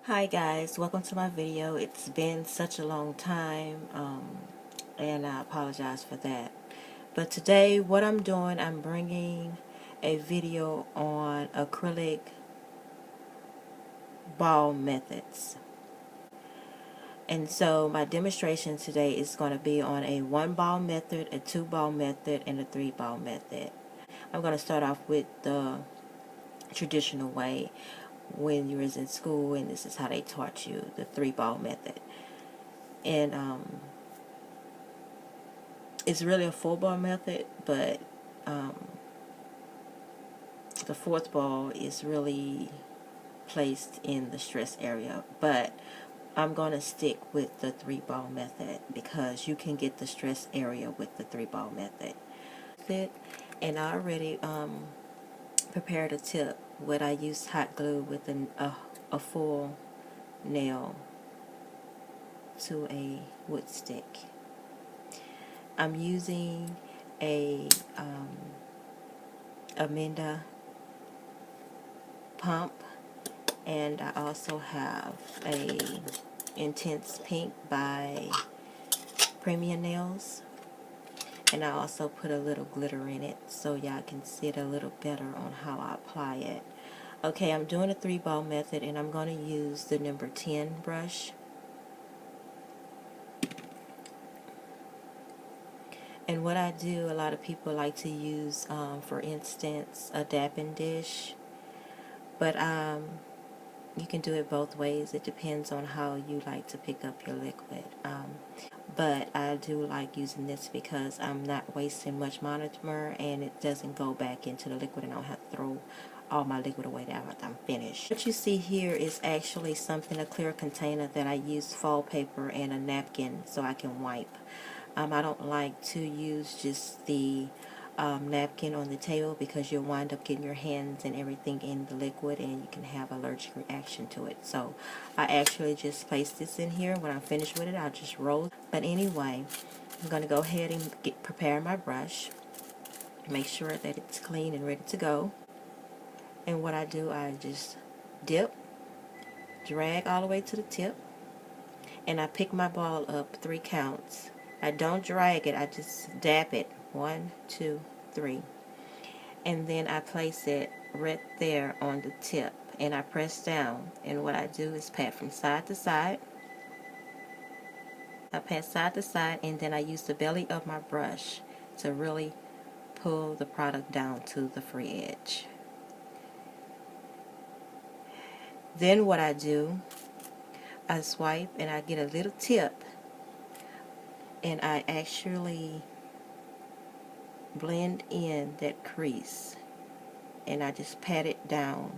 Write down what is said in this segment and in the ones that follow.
Hi guys, welcome to my video. It's been such a long time and I apologize for that. But today what I'm doing, I'm bringing a video on acrylic ball methods. And so my demonstration today is going to be on a 1 ball method, a 2 ball method, and a 3 ball method. I'm going to start off with the traditional way when you was in school, and this is how they taught you the 3 ball method. And it's really a 4 ball method, but the 4th ball is really placed in the stress area. But I'm going to stick with the 3 ball method because you can get the stress area with the 3 ball method. And I already prepared a tip. What I used hot glue with a full nail to a wood stick. I'm using a Amenda pump, and I also have a Intense Pink by Premium Nails, and I also put a little glitter in it so y'all can see it a little better on how I apply it. Okay, I'm doing a 3 ball method, and I'm going to use the number 10 brush. And what I do, a lot of people like to use, for instance, a dapping dish, but you can do it both ways. It depends on how you like to pick up your liquid. But I do like using this because I'm not wasting much monomer, and it doesn't go back into the liquid, and I don't have to throw all my liquid away after I'm finished. What you see here is actually something, a clear container that I use foil paper and a napkin so I can wipe. I don't like to use just the napkin on the table because you'll wind up getting your hands and everything in the liquid, and you can have allergic reaction to it. So I actually just place this in here. When I'm finished with it, I'll just roll. But anyway, I'm going to go ahead and prepare my brush. Make sure that it's clean and ready to go. And what I do, I just dip, drag all the way to the tip, and I pick my ball up 3 counts. I don't drag it, I just dab it. 1, 2, 3. And then I place it right there on the tip, and I press down. And what I do is pat from side to side. I pat side to side, and then I use the belly of my brush to really pull the product down to the free edge. Then what I do, I swipe and I get a little tip, and I actually blend in that crease, and I just pat it down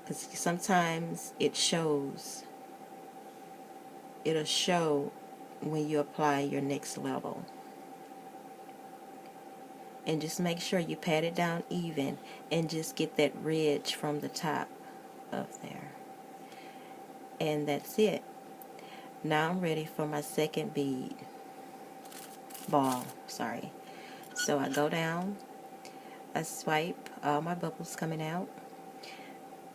because sometimes it'll show when you apply your next level. And just make sure you pat it down even and just get that ridge from the top of there. And that's it. Now I'm ready for my second ball. So I go down, I swipe, all my bubbles coming out,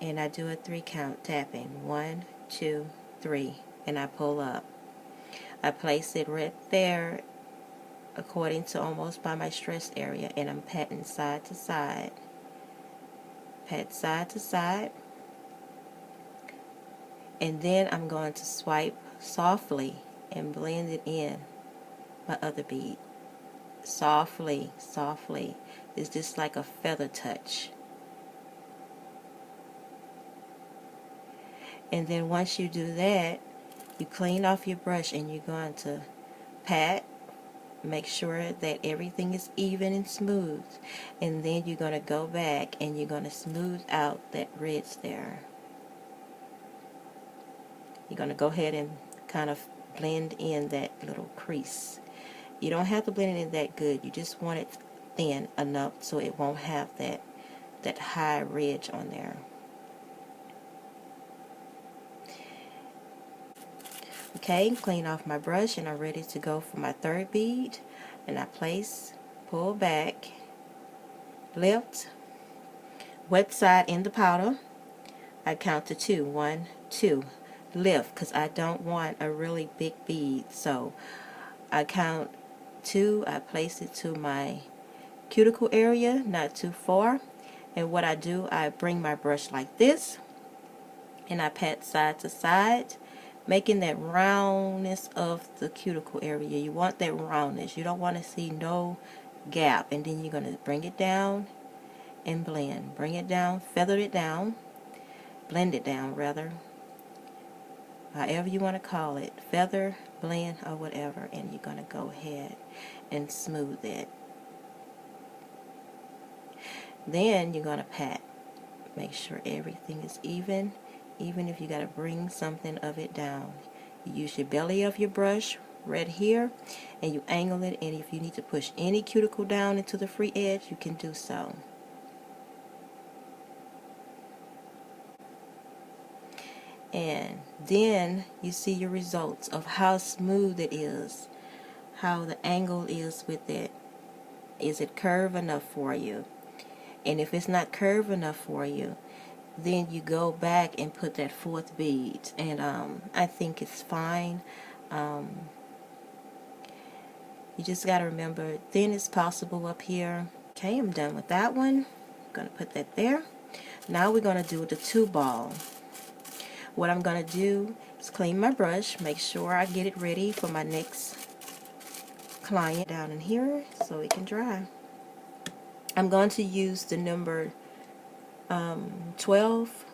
and I do a 3 count tapping. 1, 2, 3, and I pull up. I place it right there according to almost by my stress area, and I'm patting side to side. Pat side to side. And then I'm going to swipe softly and blend it in my other bead. Softly, softly. It's just like a feather touch. And then once you do that, you clean off your brush, and you're going to pat, make sure that everything is even and smooth. And then you're going to go back and you're going to smooth out that ridge there. You're going to go ahead and kind of blend in that little crease. You don't have to blend it in that good. You just want it thin enough so it won't have that high ridge on there. Okay, clean off my brush, and I'm ready to go for my third bead. And I place, pull back, lift, wet side in the powder, I count to 2. 1, 2. Lift, because I don't want a really big bead. So I count 2. I place it to my cuticle area, not too far. And what I do, I bring my brush like this, and I pat side to side, making that roundness of the cuticle area. You want that roundness. You don't want to see no gap. And then you're going to bring it down and blend. Bring it down, feather it down, blend it down rather, however you want to call it, feather, blend, or whatever. And you're going to go ahead and smooth it. Then you're going to pat. Make sure everything is even if you got to bring something of it down. You use your belly of your brush right here, and you angle it, and if you need to push any cuticle down into the free edge, you can do so. And then you see your results of how smooth it is, how the angle is with it. Is it curved enough for you? And if it's not curved enough for you, then you go back and put that 4th bead. And I think it's fine. You just got to remember, thin as possible up here. Okay, I'm done with that one. I'm going to put that there. Now we're going to do the 2-ball. What I'm going to do is clean my brush, make sure I get it ready for my next client down in here so it can dry. I'm going to use the number 12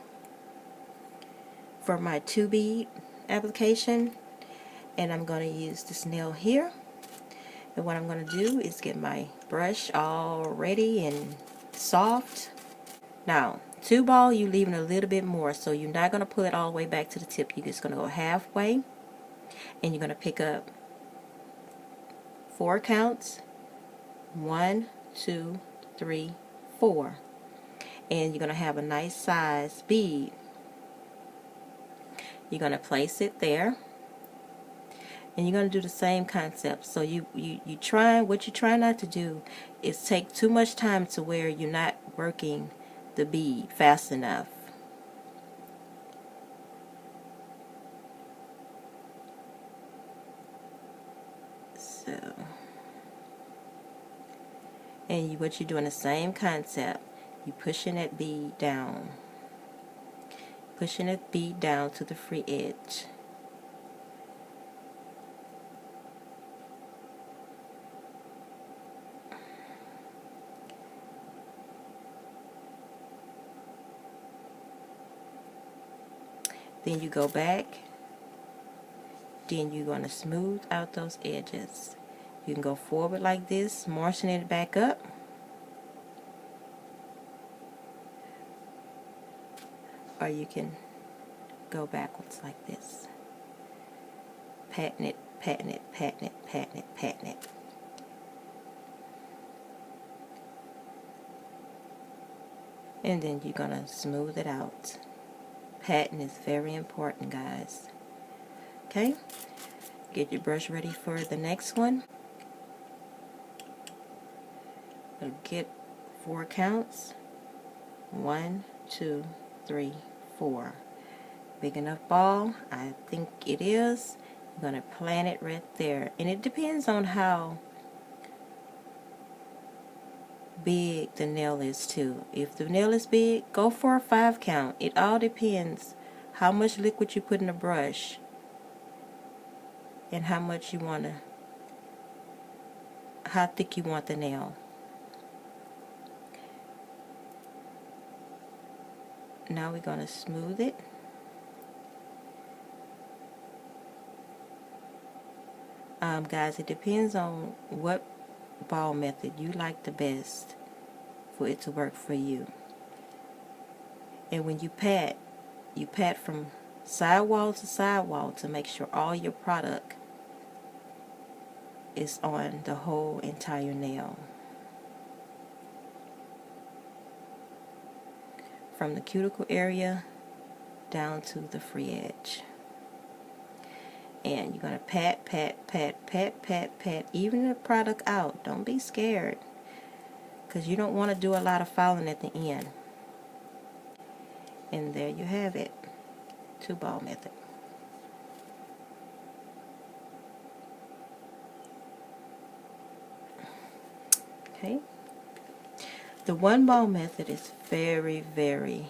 for my 2-bead application, and I'm going to use this nail here. And what I'm going to do is get my brush all ready and soft. Now, 2-ball, you're leaving a little bit more, so you're not going to pull it all the way back to the tip. You're just going to go halfway, and you're going to pick up 4 counts. 1, 2, 3, 4. And you're going to have a nice size bead. You're going to place it there, and you're going to do the same concept. So what you try not to do is take too much time to where you're not working the bead fast enough. So, and what you're doing the same concept. You're pushing that bead down. Pushing that bead down to the free edge. Then you go back. Then you're going to smooth out those edges. You can go forward like this, moistening it back up. Or you can go backwards like this. Patting it, patting it, patting it, patting it, patting it. And then you're going to smooth it out. Patting is very important, guys. Okay? Get your brush ready for the next one. Get 4 counts. 1, 2, 3, 4. Big enough ball? I think it is. I'm going to plant it right there. And it depends on how big the nail is too. If the nail is big, go for a 5 count. It all depends how much liquid you put in the brush and how much you want to, how thick you want the nail. Now we're going to smooth it. Guys, it depends on what ball method you like the best for it to work for you. And when you pat from sidewall to make sure all your product is on the whole entire nail. From the cuticle area down to the free edge. And you're going to pat, pat, pat, pat, pat, pat, even the product out. Don't be scared, because you don't want to do a lot of filing at the end. And there you have it, 2-ball method. Okay. The 1-ball method is very, very,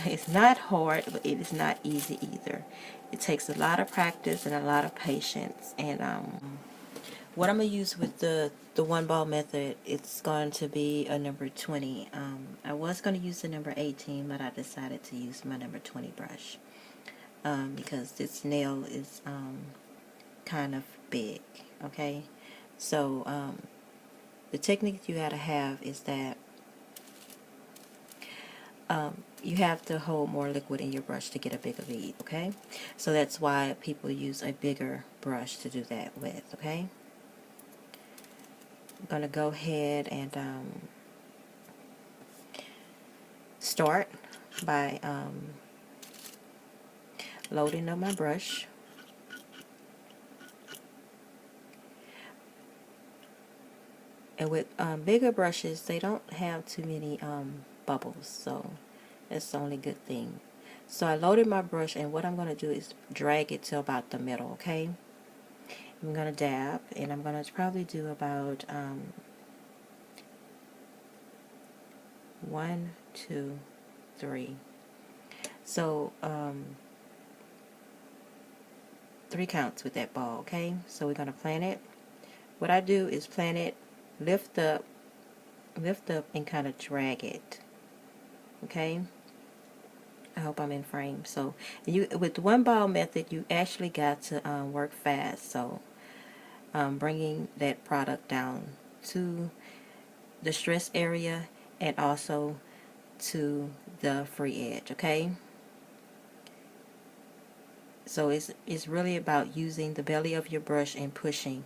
it's not hard, but it is not easy either. It takes a lot of practice and a lot of patience. And what I'm going to use with the 1-ball method, it's going to be a number 20. I was going to use the number 18, but I decided to use my number 20 brush because this nail is kind of big. Okay, so the technique you got to have is that you have to hold more liquid in your brush to get a bigger bead. Okay, so that's why people use a bigger brush to do that with. Okay, I'm going to go ahead and start by loading up my brush. And with bigger brushes, they don't have too many bubbles, so that's the only good thing. So I loaded my brush, and what I'm going to do is drag it to about the middle, okay? I'm going to dab, and I'm going to probably do about 1, 2, 3. So 3 counts with that ball, okay? So we're going to plant it. What I do is plant it, lift up, and kind of drag it, okay? I hope I'm in frame. So you, with the 1-ball method, you actually got to work fast. So bringing that product down to the stress area and also to the free edge. Okay. So it's really about using the belly of your brush and pushing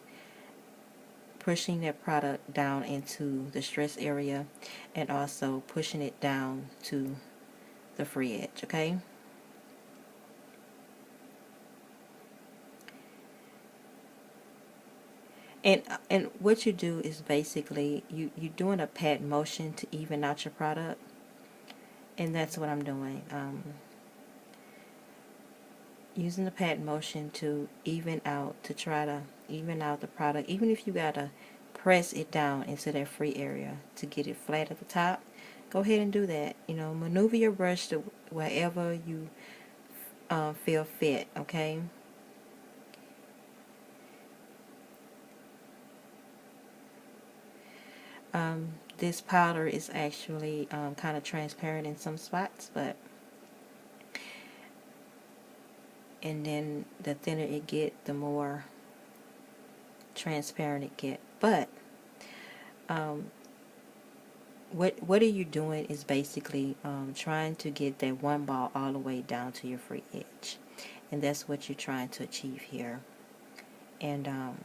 that product down into the stress area and also pushing it down to the free edge. Okay. And what you do is basically you're doing a pat motion to even out your product, and that's what I'm doing. Using the pat motion to even out, to try to even out the product, even if you gotta press it down into that free area to get it flat at the top. Go ahead and do that. You know, maneuver your brush to wherever you feel fit. Okay. This powder is actually kind of transparent in some spots, but and then the thinner it get, the more transparent it get. But what are you doing is basically trying to get that 1-ball all the way down to your free edge, and that's what you're trying to achieve here. And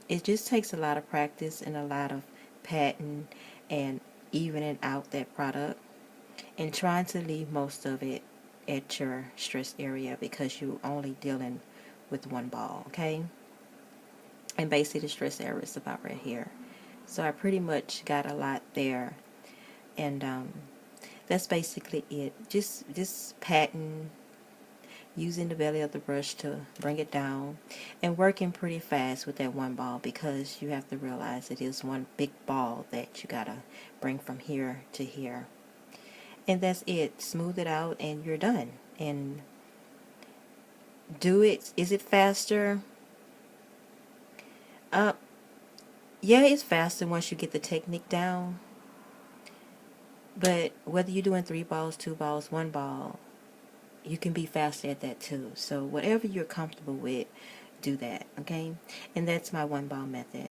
it just takes a lot of practice and a lot of patting and evening out that product and trying to leave most of it at your stress area because you're only dealing with 1-ball. Okay, and basically the stress area is about right here. So I pretty much got a lot there, and that's basically it. Just patting, using the belly of the brush to bring it down, and working pretty fast with that 1-ball because you have to realize it is one big ball that you gotta bring from here to here. And that's it. Smooth it out and you're done. And do it. Is it faster? Yeah, it's faster once you get the technique down. But whether you're doing 3 balls, 2 balls, 1 ball, you can be faster at that too. So whatever you're comfortable with, do that. Okay? And that's my 1-ball method.